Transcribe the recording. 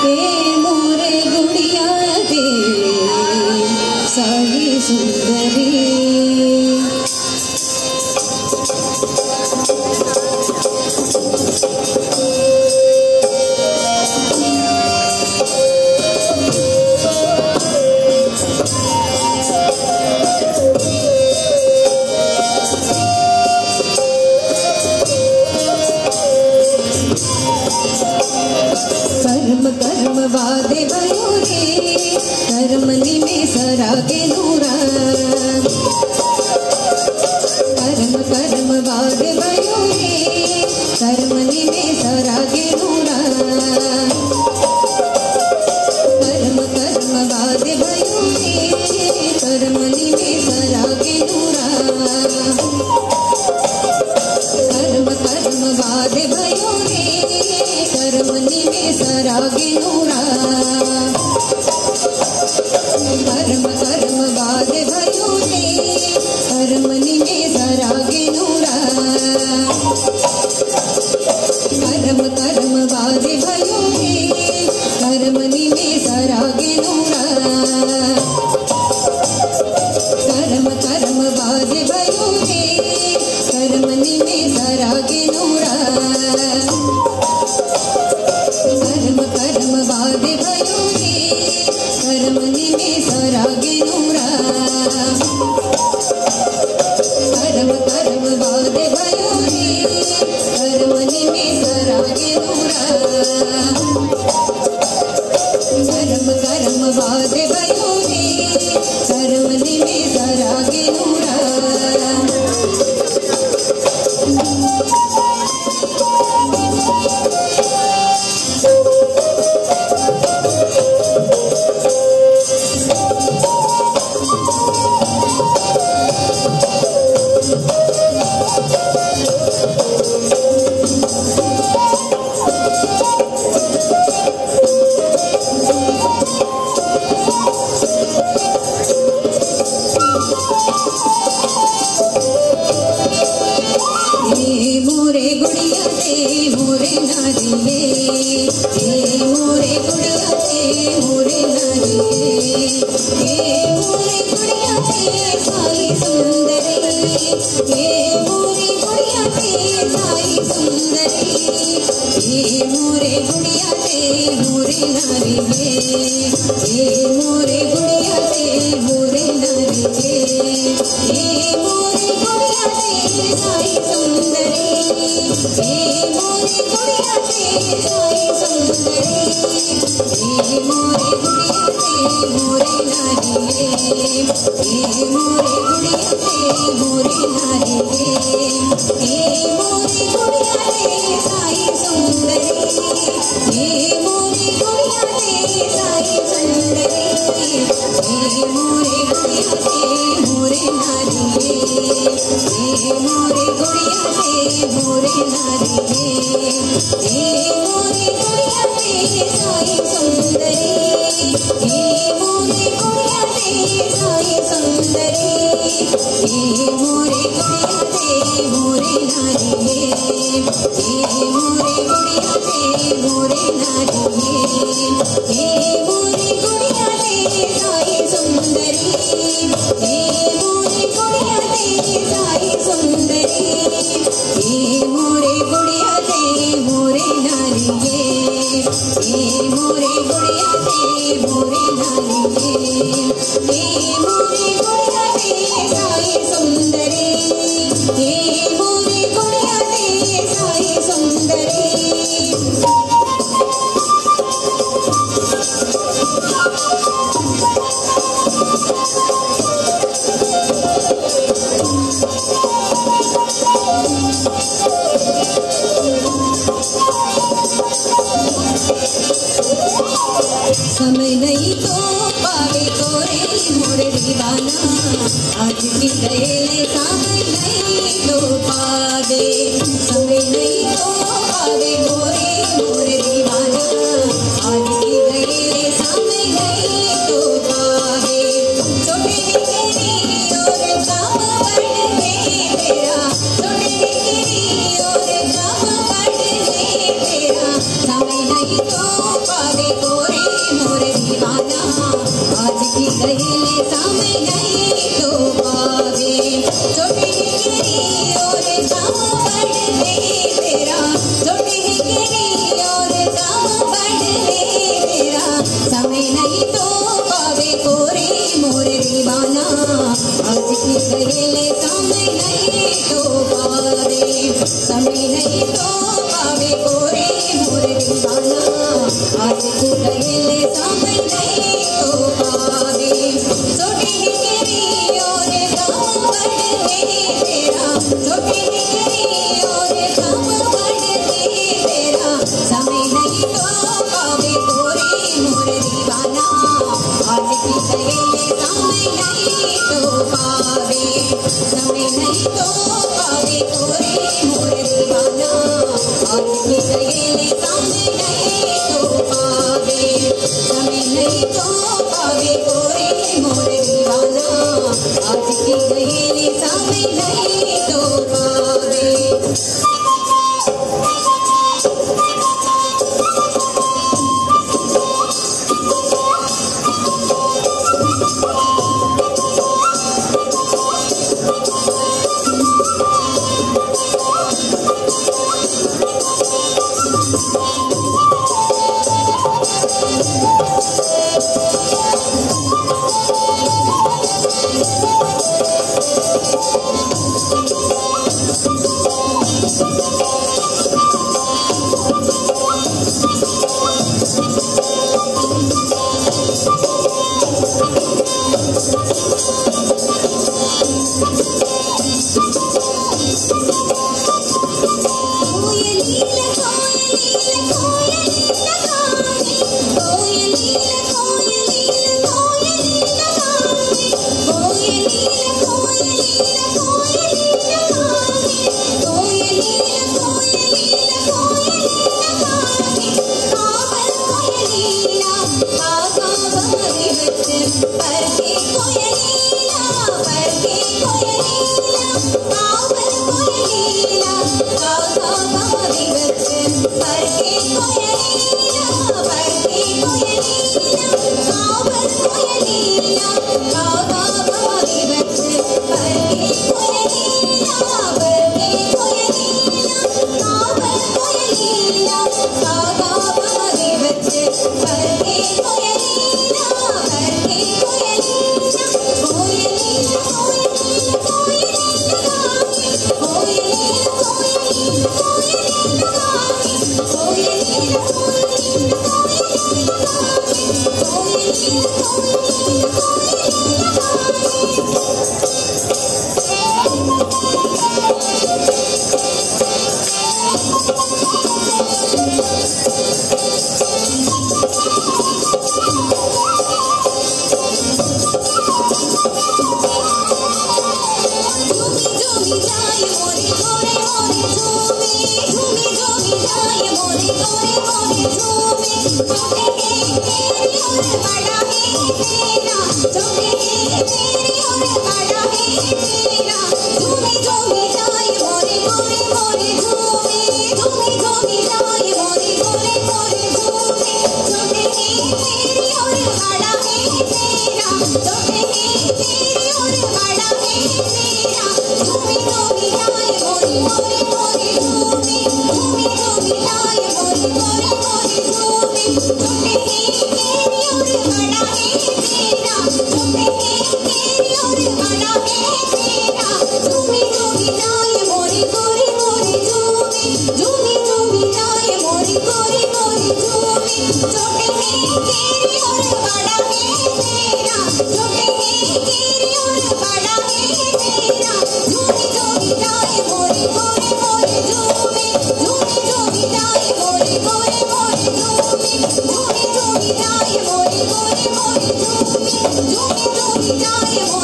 ए मोरे गुड़िया दे साई सुंदरी कर्म वादे भयो रे कर्मनि में सरागे नूरा कर्म वादे भयो रे कर्मनि में सरागे नूरा कर्म वादे भयो रे कर्मनि में सरागे नूरा कर्म वादे भयो रे कर्मनि में सरागे नूरा कर्म वादे भयो रे कर्मनि में सरागे नूरा कर्म वादे भयो रे कर्मनि में सरागे नूरा कर्म वादे भयो रे कर्मनि में सरागे नूरा कर्म वादे भयो रे कर्मनि में सरागे नूरा कर्म वादे भयो रे कर्मनि में सरागे नूरा कर्म वादे भयो रे कर्मनि में सरागे नूरा मोरे गुड़िया दे मोरे नारी रे मोरे गुड़िया दे मोरे नारी रे मोरे गुड़िया दे साई सुंदरी मोरे गुड़िया दे साई सुंदरी मोरे गुड़िया दे मोरे नारी मोरे गुड़िया दे मोरे नारी मोरे गुड़िया दे साई सुंदरी मोरे गुड़िया दे साई सुंदरी मोरे गुड़िया दे मोरे नारी मोरे गुड़िया दे मोरे नारी मोरे गुड़िया दे साई सुंदरी मोरे गुड़िया दे साई सुंदरी मोरे गुड़िया दे मोरे नारी मोरे गुड़िया दे मोरे नारी मोरे गुड़िया दे साई सुंदरी मोरे गुड़िया दे साई सुंदरी मोरे गुड़िया दे मोरे नारी मोरे गुड़िया दे मोरे नारी मोरे गुड़िया दे साई सुंदरी मोरे गुड़िया दे साई सुंदरी मोरे गुड़िया दे मोरे नारी मोरे गुड़िया दे मोरे नारी मोरे गुड़िया दे साई सुंदरी मोरे गुड़िया दे साई सुंदरी समय नहीं तो पावे तोरे मोरे दीवाना आज भी गए समय नहीं तो पावे समय नहीं तो पावे तोरे मोरे दीवाना आज भी गए समय नहीं तो पावे छोटे तेरी और काम करने तेरा छोटे तेरी और काम करने तेरा समय नहीं तो पावे तेरा समय नहीं तो पावे कोरे मोरे दीवाना आज की गले समय नहीं तो पावे समय नहीं तो पावे कोरे मोरे दीवाना आज की गले समय नहीं तो पावे छोटी निकरी और गाँव बढ़ते तेरा छोटी निकरी और गाँव बढ़ते तेरा समय नहीं तो पावे कोरे मोरे दीवाना आज की गले समय नहीं तो पावे समय नहीं तो पावे कोरे मोरे दीवाना आज की गले समय नहीं तो पावे समय नहीं तो पावे कोरे मोरे दीवाना आज की गले समय नहीं तो पावे Yo